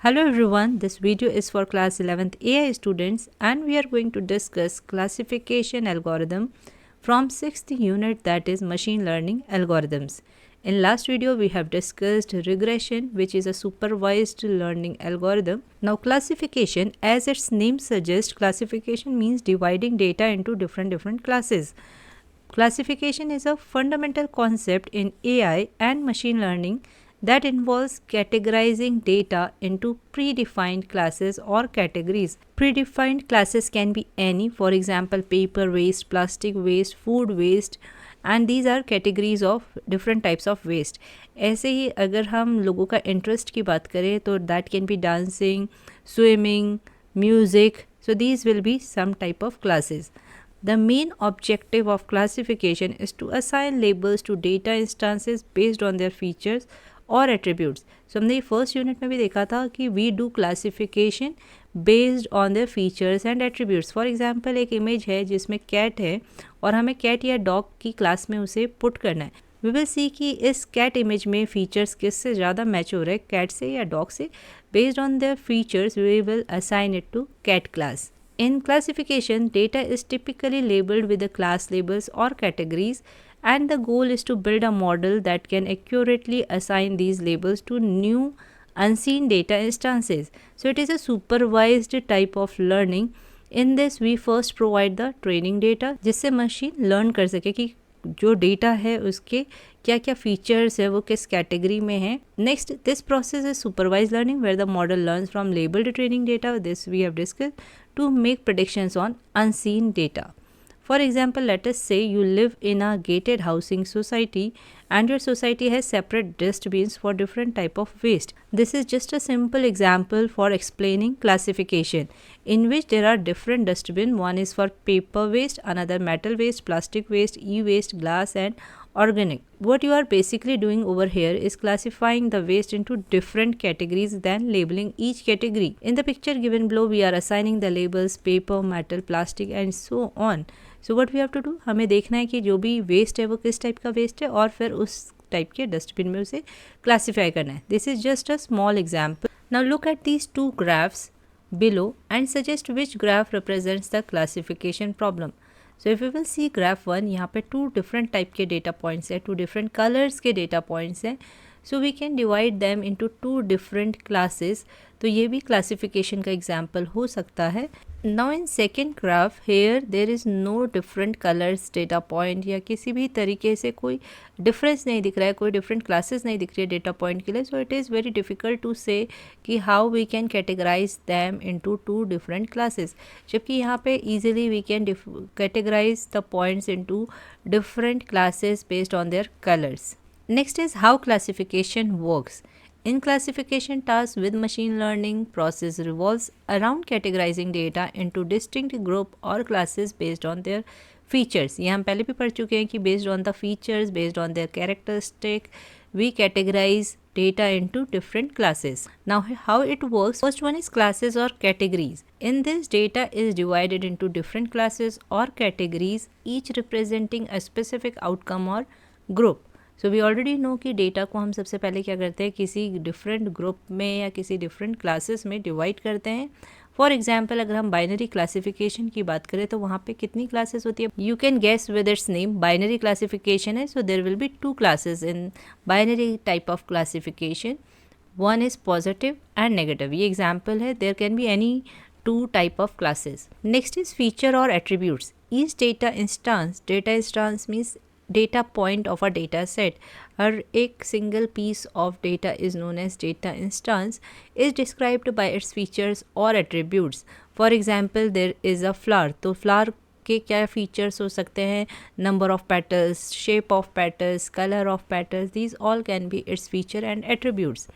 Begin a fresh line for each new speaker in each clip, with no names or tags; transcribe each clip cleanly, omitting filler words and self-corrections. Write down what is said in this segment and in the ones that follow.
Hello everyone, this video is for class 11th AI students and we are going to discuss classification algorithm from 6th unit, that is machine learning algorithms. In last video we have discussed regression, which is a supervised learning algorithm. Now classification, as its name suggests, classification means dividing data into different classes. Classification is a fundamental concept in AI and machine learning that involves categorizing data into predefined classes or categories. Predefined classes can be any, for example, paper waste, plastic waste, food waste, and these are categories of different types of waste. ऐसे ही अगर हम लोगों का interest की बात करें तो that can be dancing, swimming, music, so these will be some type of classes. The main objective of classification is to assign labels to data instances based on their features और attributes. So हमने first unit में भी देखा था कि we do classification based on their features and attributes. For example एक image है जिसमें कैट है और हमें कैट या डॉग की क्लास में उसे पुट करना है. वी विल सी कि इस कैट इमेज में फीचर्स किससे ज़्यादा मैच हो रहे हैं, कैट से या डॉग से. Based on their features we will assign it to cat class. In classification, data is typically labeled with the class labels or categories, and the goal is to build a model that can accurately assign these labels to new unseen data instances. So it is a supervised type of learning. In this, we first provide the training data जिससे machine learn कर सके कि जो data है उसके क्या क्या features है, वो किस कैटेगरी में है. Next, this process is supervise learning where the model learns from labelled training data. This we have discussed to make predictions on unseen data. For example, let us say you live in a gated housing society and your society has separate dustbins for different type of waste. This is just a simple example for explaining classification, in which there are different dustbin. One is for paper waste, another metal waste, plastic waste, e-waste, glass and organic. What you are basically doing over here is classifying the waste into different categories, then labeling each category. In the picture given below, we are assigning the labels paper, metal, plastic and so on. So what we have to do, हमें देखना है कि जो भी waste है वो किस type का वेस्ट है और फिर उस टाइप के डस्टबिन में उसे क्लासीफाई करना है. This is just a small example. Now look at these two graphs below and suggest which graph represents the classification problem. So if you will see graph 1, यहाँ पे two different type के data points है, two different colors के data points है. So we can divide them into two different classes. तो ये भी classification का example हो सकता है. Now in second graph here there is no different colors data point या किसी भी तरीके से कोई difference नहीं दिख रहा है, कोई different classes नहीं दिख रही है data point के लिए. So it is very difficult to say कि how we can categorize them into two different classes. जबकि यहाँ पे easily we can categorize the points into different classes based on their colors. Next is how classification works. In classification tasks with machine learning, process revolves around categorizing data into distinct group or classes based on their features. ये हम पहले भी पढ़ चुके हैं कि based on the features, based on their characteristic, we categorize data into different classes. Now how it works, first one is classes or categories. In this, data is divided into different classes or categories, each representing a specific outcome or group. So we already know कि data को हम सबसे पहले क्या करते हैं, किसी different group में या किसी डिफरेंट क्लासेस में डिवाइड करते हैं. फॉर एग्जाम्पल अगर हम बाइनरी क्लासिफिकेशन की बात करें तो वहाँ पे कितनी क्लासेस होती है, you can guess with its name. Binary classification है, so there will be two classes in binary type of classification. One is positive and negative. ये एग्जाम्पल है, there can be any two type of classes. Next is feature और attributes. Each data instance means data point of a data set. A single piece of data is known as data instance, is described by its features or attributes. For example, there is a flower. तो flower के क्या features हो सकते हैं, number of petals, shape of petals, color of petals. These all can be its feature and attributes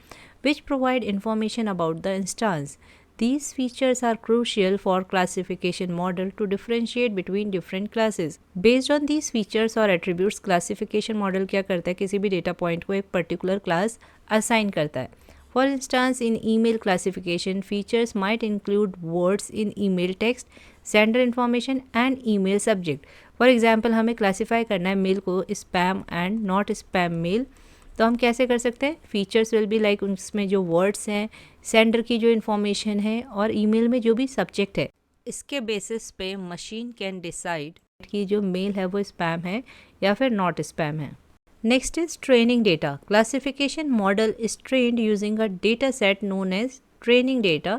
which provide information about the instance. These features are crucial for classification model to differentiate between different classes. Based on these features or attributes, classification model क्या करता है, किसी भी data point को एक particular class assign करता है. For instance, in email classification, features might include words in email text, sender information and email subject. For example, हमें classify करना है mail को spam and not spam mail. तो हम कैसे कर सकते हैं, फीचर्स विल बी लाइक उसमें जो वर्ड्स हैं, सेंडर की जो इन्फॉर्मेशन है और ईमेल में जो भी सब्जेक्ट है, इसके बेसिस पे मशीन कैन डिसाइड कि जो मेल है वो स्पैम है या फिर नॉट स्पैम है. Next is training data. Classification model is trained using a data set known as training data.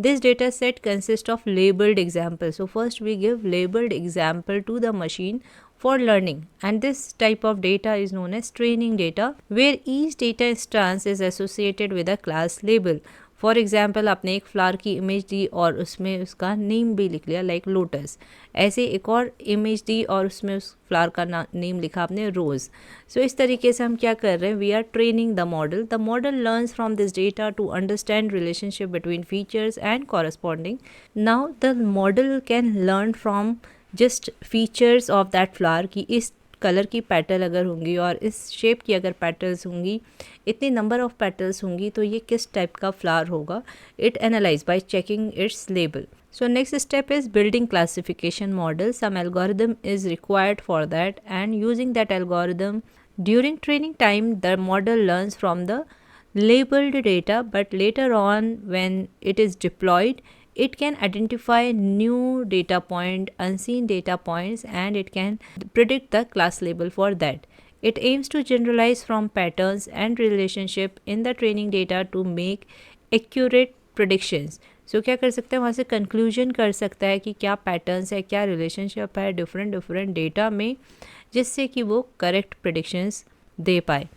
This data set consists of labeled examples. So first we give labeled example to the machine for learning, and this type of data is known as training data, where each data instance is associated with a class label. For example आपने एक flower की image दी और उसमें उसका name भी लिख लिया like lotus. ऐसे एक और इमेज दी और उसमें उस फ्लावर का नेम लिखा आपने रोज़. सो इस तरीके से हम क्या कर रहे हैं, we are training the model. The model learns from this data to understand relationship between features and corresponding. Now the model can learn from just features of that flower की इस कलर की पेटल अगर होंगी और इस shape की अगर petals होंगी, इतनी नंबर ऑफ पेटल्स होंगी, तो ये किस टाइप का फ्लावर होगा. It analyze by checking it's label. So next step is building classification model. Some algorithm is required for that, and using that algorithm during training time the model learns from the labeled data, but later on when it is deployed it can identify new data point, unseen data points, and it can predict the class label for that. It aims to generalize from patterns and relationship in the training data to make accurate predictions. So क्या कर सकते हैं, वहाँ से conclusion कर सकता है कि क्या पैटर्न्स है, क्या रिलेशनशिप है डिफरेंट डेटा में, जिससे कि वो करेक्ट प्रेडिक्शंस दे पाए.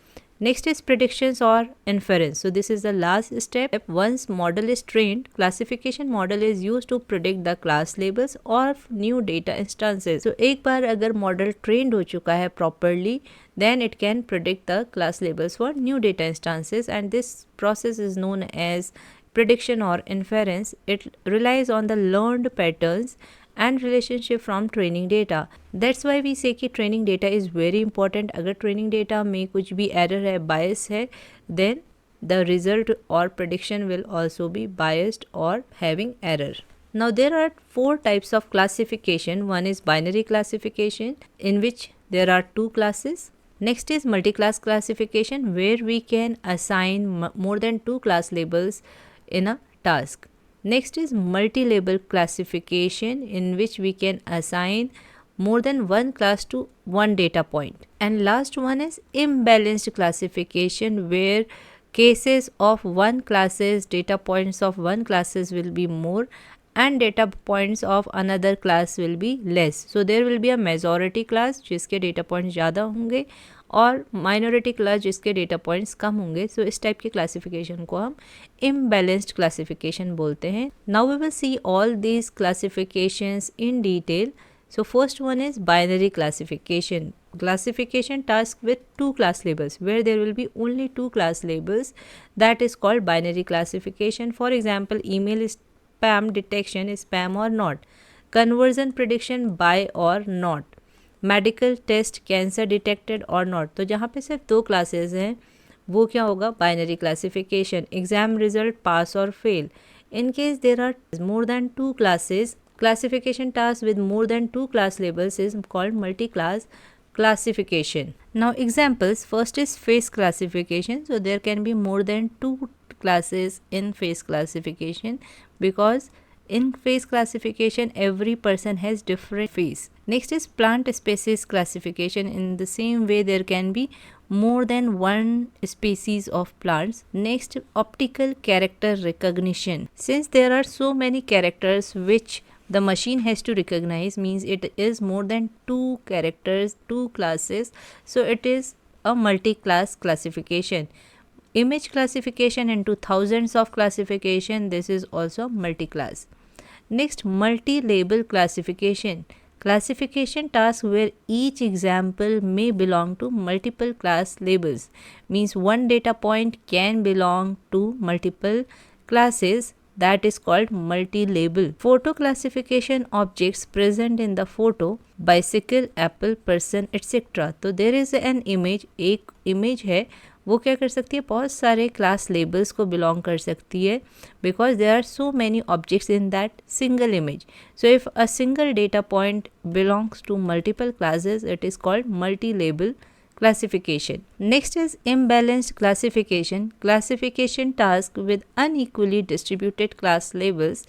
Next is predictions or inference. So this is the last step. Once model is trained, classification model is used to predict the class labels of new data instances. So एक बार अगर model trained हो चुका है properly, then it can predict the class labels for new data instances, and this process is known as prediction or inference. It relies on the learned patterns and relationship from training data. That's why we say कि training data is very important. अगर training data में कुछ भी error है, bias है, then the result or prediction will also be biased or having error. Now there are 4 types of classification. One is binary classification, in which there are 2 classes. Next is multi-class classification, where we can assign more than 2 class labels in a task. Next is multi-label classification, in which we can assign more than one class to one data point. And last one is imbalanced classification, where cases of one classes, data points of one classes will be more and data points of another class will be less. So there will be a majority class जिसके data points ज़्यादा होंगे और minority class जिसके data points कम होंगे. सो इस type के classification को हम इम्बैलेंस्ड क्लासिफिकेशन बोलते हैं. Now we will see all these classifications in detail. So first one is binary classification. Classification task with 2 class labels, where there will be only 2 class labels. That is called binary classification. For example, email spam detection is spam or not, conversion prediction buy or not, medical test cancer detected और not. तो जहाँ पे सिर्फ 2 classes हैं वो क्या होगा, binary classification. Exam result pass और fail. In case there are more than 2 classes, classification task with more than 2 class labels is called multi-class classification. Now examples, first is face classification. So there can be more than 2 classes in face classification, because in face classification every person has different face. Next is plant species classification. In the same way there can be more than one species of plants. Next, optical character recognition. Since there are so many characters which the machine has to recognize, means it is more than 2 characters, 2 classes, so it is a multi-class classification. Image classification into thousands of classification, this is also multi-class. Next, multi-label classification. Classification task where each example may belong to multiple class labels, means one data point can belong to multiple classes. That is called multi-label. Photo classification, objects present in the photo, bicycle, apple, person, etc. तो there is an image, एक image है, वो क्या कर सकती है, बहुत सारे क्लास लेबल्स को बिलोंग कर सकती है, because there are so many objects in that single image. So if a single data point belongs to multiple classes, it is called multi label classification. Next is imbalanced classification. Classification task with unequally distributed class labels,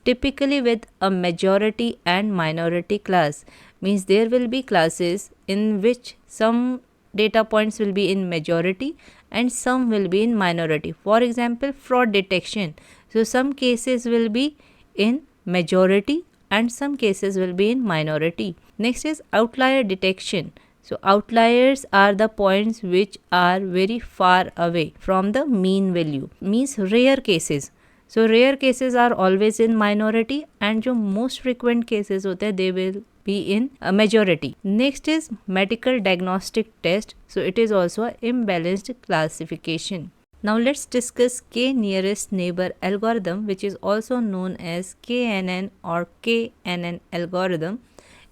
typically with a majority and minority class. Means there will be classes in which some data points will be in majority and some will be in minority. For example, fraud detection. So some cases will be in majority and some cases will be in minority. Next is outlier detection. So outliers are the points which are very far away from the mean value, means rare cases. So rare cases are always in minority and जो most frequent cases होते हैं they will be in a majority. Next is medical diagnostic test. So it is also an imbalanced classification. Now let's discuss K nearest neighbor algorithm, which is also known as KNN or KNN algorithm.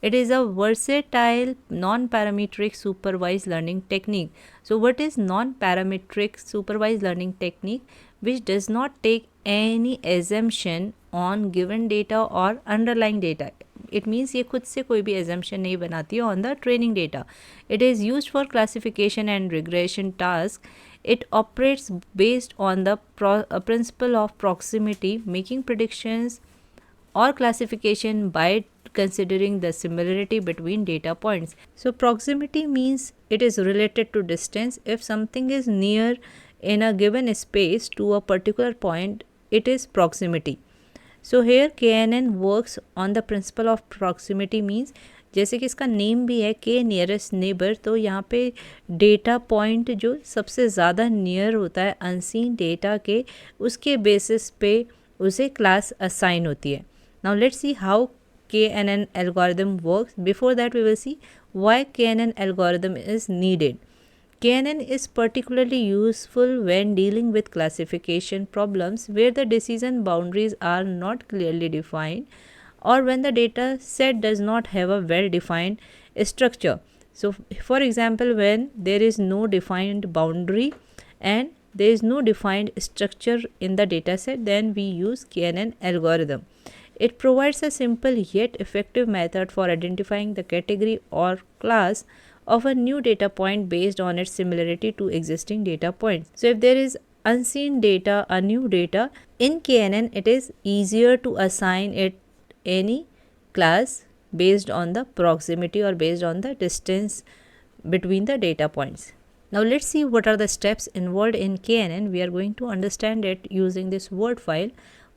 It is a versatile non-parametric supervised learning technique. So what is non-parametric supervised learning technique? Which does not take any assumption on given data or underlying data. It means ये खुद से कोई भी assumption नहीं बनाती है on the training data. It is used for classification and regression tasks. It operates based on the principle of proximity, making predictions or classification by considering the similarity between data points. So proximity means it is related to distance. If something is near in a given space to a particular point, it is proximity. So here KNN works on the principle of proximity means जैसे कि इसका name भी है के nearest neighbour, तो यहाँ पे data point जो सबसे ज़्यादा नियर होता है अनसीन डेटा के, उसके बेसिस पे उसे क्लास असाइन होती है. Now let's see how KNN algorithm works. Before that we will see why KNN algorithm is needed. KNN is particularly useful when dealing with classification problems where the decision boundaries are not clearly defined or when the data set does not have a well-defined structure. So, for example, when there is no defined boundary and there is no defined structure in the data set, then we use KNN algorithm. It provides a simple yet effective method for identifying the category or class of a new data point based on its similarity to existing data points. So if there is unseen data, a new data, in KNN it is easier to assign it any class based on the proximity or based on the distance between the data points. Now let's see what are the steps involved in KNN. We are going to understand it using this word file.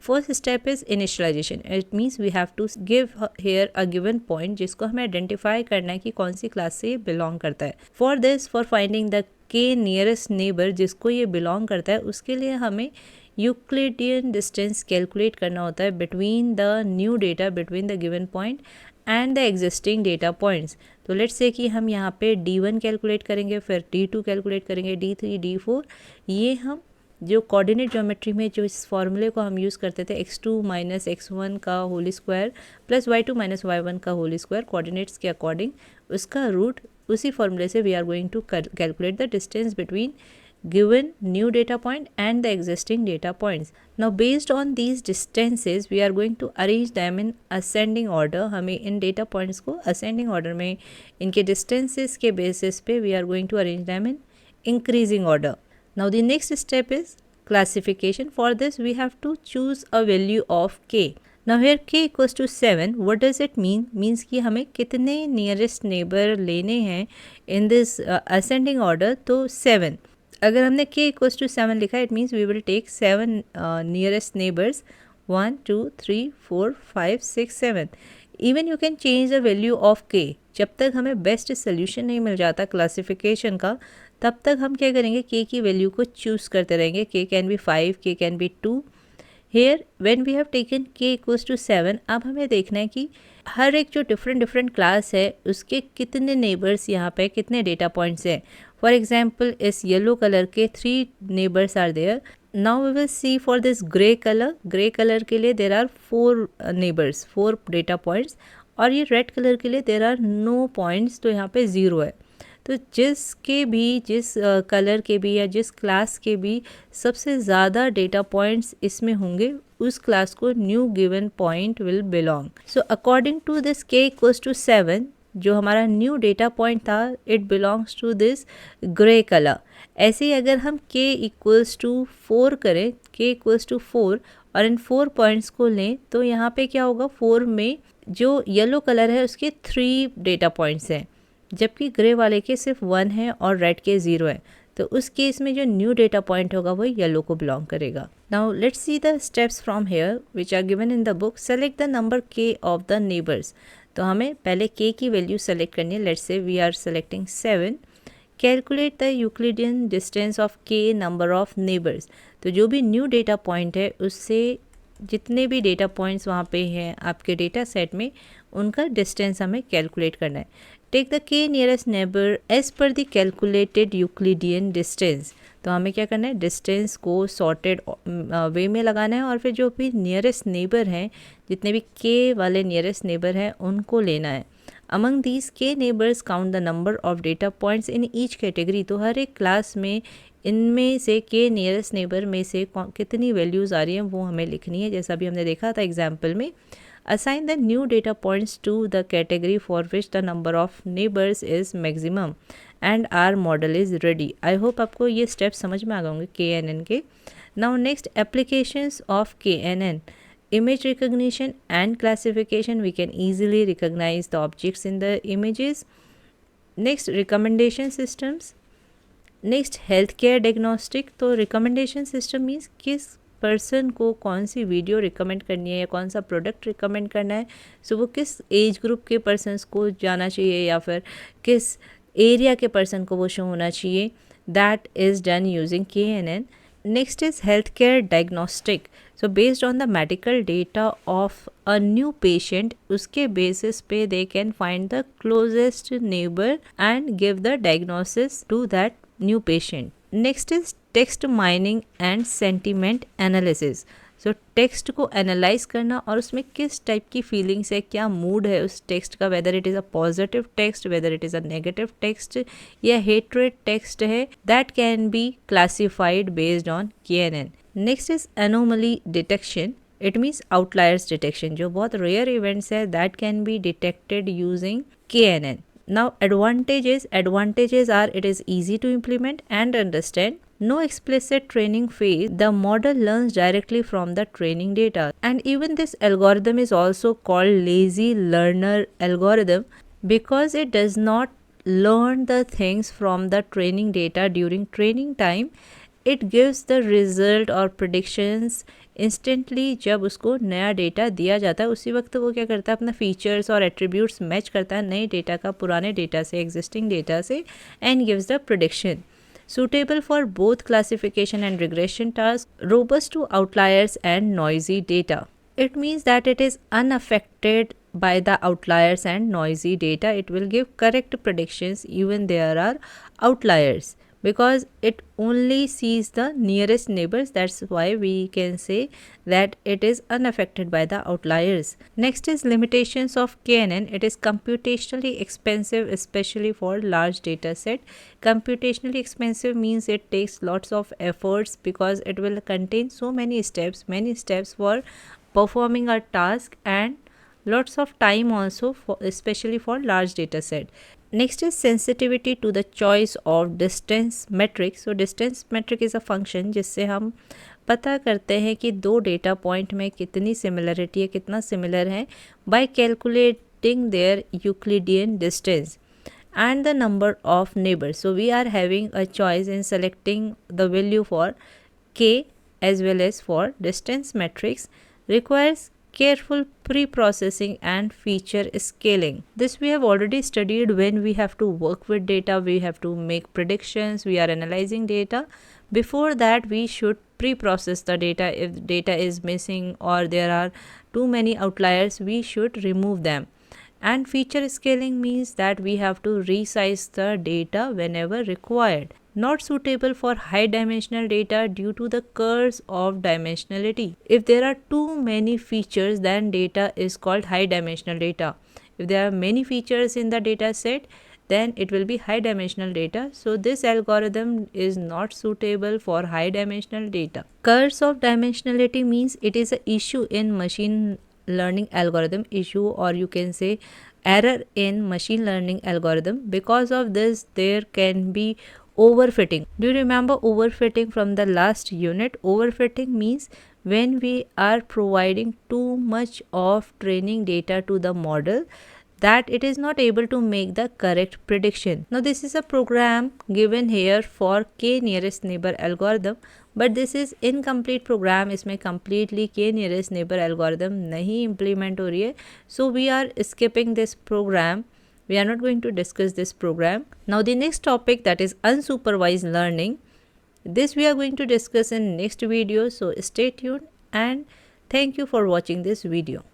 First step is initialization. It means we have to give here a given point जिसको हमें identify करना है कि कौन सी class से ये belong करता है. For this, for finding the K nearest neighbor जिसको ये belong करता है, उसके लिए हमें Euclidean distance calculate करना होता है between the new data, between the given point and the existing data points. तो लेट्स से कि हम यहाँ पे D1 कैलकुलेट करेंगे, फिर D2 कैलकुलेट करेंगे, D3, D4. ये हम जो कोऑर्डिनेट ज्योमेट्री में जो इस फॉर्मूले को हम यूज़ करते थे x2 माइनस x1 का whole square plus y2 minus y1 का होल स्क्वायर कोऑर्डिनेट्स के अकॉर्डिंग, उसका रूट उसी फॉर्मूले से we are going to calculate the distance between given new data point and the existing data points. Now based on these distances we are going to arrange them in ascending order. हमें इन data points को ascending order में इनके distances के basis पे we are going to arrange them in increasing order. Now the next step is classification. For this we have to choose a value of k. Now here k equals to 7. What does it mean? Means कि हमें कितने nearest neighbor लेने हैं in this ascending order. तो 7. अगर हमने k equals to 7 लिखा है, it means we will take 7 nearest neighbors 1, 2, 3, 4, 5, 6, 7. Even you can change the value of k. जब तक हमें बेस्ट सोल्यूशन नहीं मिल जाता क्लासिफिकेशन का, तब तक हम क्या करेंगे, k की वैल्यू को चूज़ करते रहेंगे. k can be 5, k can be 2. Here when we have taken k equals to 7, अब हमें देखना है कि हर एक जो डिफरेंट क्लास है उसके कितने नेबर्स यहाँ पे, कितने डेटा पॉइंट्स हैं. फॉर एग्जाम्पल इस येलो कलर के 3 neighbours are there. Now we will see for this grey colour के लिए there are 4 neighbours, 4 data points. और ये रेड कलर के लिए देर आर नो पॉइंट्स, तो यहाँ पे 0 है. तो जिस कलर के भी या जिस क्लास के भी सबसे ज़्यादा डेटा पॉइंट्स इसमें होंगे, उस क्लास को new given point will belong. So according to this k equals to 7, जो हमारा न्यू डेटा पॉइंट था it belongs to this grey colour. ऐसे ही अगर हम k इक्वल्स टू 4 करें, k इक्वल्स टू 4 और इन 4 पॉइंट्स को लें तो यहाँ पे क्या होगा, 4 में जो येलो कलर है उसके 3 डेटा पॉइंट्स हैं, जबकि ग्रे वाले के सिर्फ 1 है और रेड के 0 है। तो उस केस में जो न्यू डेटा पॉइंट होगा वो येलो को बिलोंग करेगा। Now let's see the steps from here which are given in the book. Select the number k of the neighbours. तो हमें पहले k की वैल्यू सेलेक्ट करनी है। Let's say we are selecting 7। Calculate the Euclidean distance of k number of neighbours. तो जो भी new data point है उससे जितने भी डेटा पॉइंट्स वहाँ पे हैं आपके डेटा सेट में, उनका डिस्टेंस हमें कैलकुलेट करना है। Take the k nearest neighbour as per the calculated Euclidean distance. तो हमें क्या करना है, डिस्टेंस को सॉर्टेड वे में लगाना है और फिर जो भी नियरेस्ट नेबर हैं, जितने भी k वाले नियरेस्ट नेबर हैं उनको लेना है। Among these k neighbours count the number of data points in each category. तो हर एक क्लास में इनमें से k नियरेस्ट नेबर में से कितनी वैल्यूज़ आ रही हैं वो हमें लिखनी है, जैसा भी हमने देखा था एग्जाम्पल में। Assign the new data points to the category for which the number of neighbours is maximum and our model is ready. I hope आपको ये स्टेप्स समझ में आ गए होंगे KNN के। Now next, applications of KNN. Image recognition and classification. We can easily recognize the objects in the images. Next, recommendation systems. Next, healthcare diagnostic. तो recommendation system means किस person को कौन सी वीडियो रिकमेंड करनी है या कौन सा प्रोडक्ट रिकमेंड करना है, सो वो किस एज ग्रुप के पर्सनस को जाना चाहिए या फिर किस एरिया के पर्सन को वो शो होना चाहिए। That is done using KNN. Next is healthcare diagnostic. So based on the medical data of a new patient, उसके basis पे they can find the closest neighbor and give the diagnosis to that new patient. Next is text mining and sentiment analysis. So text को analyse करना और उसमें किस type की feelings है, क्या मूड है उस टेक्स्ट का, whether it is a positive text, whether it is a negative text या हेट्रेड टेक्स्ट है, that can be classified based on KNN. Next is anomaly detection. It means outliers detection, जो बहुत rare events है that can be detected using KNN. Now advantages are it is easy to implement and understand. No explicit training phase. The model learns directly from the training data. And even this algorithm is also called lazy learner algorithm because it does not learn the things from the training data during training time. It gives the result or predictions instantly. जब उसको नया data दिया जाता है उसी वक्त वो क्या करता है, अपना फीचर्स और एट्रीब्यूट्स मैच करता है नए डेटा का पुराने डेटा से, एग्जिस्टिंग डेटा से, and gives the prediction. Suitable for both classification and regression tasks, robust to outliers and noisy data. It means that it is unaffected by the outliers and noisy data. It will give correct predictions even there are outliers because it only sees the nearest neighbors. That's why we can say that it is unaffected by the outliers. Next is limitations of KNN. It is computationally expensive, especially for large data set. Computationally expensive means it takes lots of efforts because it will contain so many steps for performing a task and lots of time also, especially for large data set. Next is sensitivity to the choice of distance metric. So distance metric is a function जिससे हम पता करते हैं कि दो data point में कितनी similarity है, कितना सिमिलर है, by calculating their Euclidean distance and the number of neighbors. So we are having a choice in selecting the value for k as well as for distance metrics. Requires careful pre-processing and feature scaling. This we have already studied when we have to work with data, we have to make predictions, we are analyzing data. Before that we should pre-process the data. If data is missing or there are too many outliers, we should remove them. And feature scaling means that we have to resize the data whenever required. Not suitable for high dimensional data due to the curse of dimensionality. If there are too many features, then data is called high dimensional data. If there are many features in the data set, then it will be high dimensional data. So this algorithm is not suitable for high dimensional data. Curse of dimensionality means it is an issue in machine learning algorithm issue, or you can say error in machine learning algorithm. Because of this, there can be overfitting. Do you remember overfitting from the last unit? Overfitting means when we are providing too much of training data to the model that it is not able to make the correct prediction. Now this is a program given here for k nearest neighbor algorithm, but this is incomplete program. इसमें completely k nearest neighbor algorithm नहीं implement हो रही है, so we are skipping this program. We are not going to discuss this program. Now the next topic, that is unsupervised learning. This we are going to discuss in next video, so stay tuned and thank you for watching this video.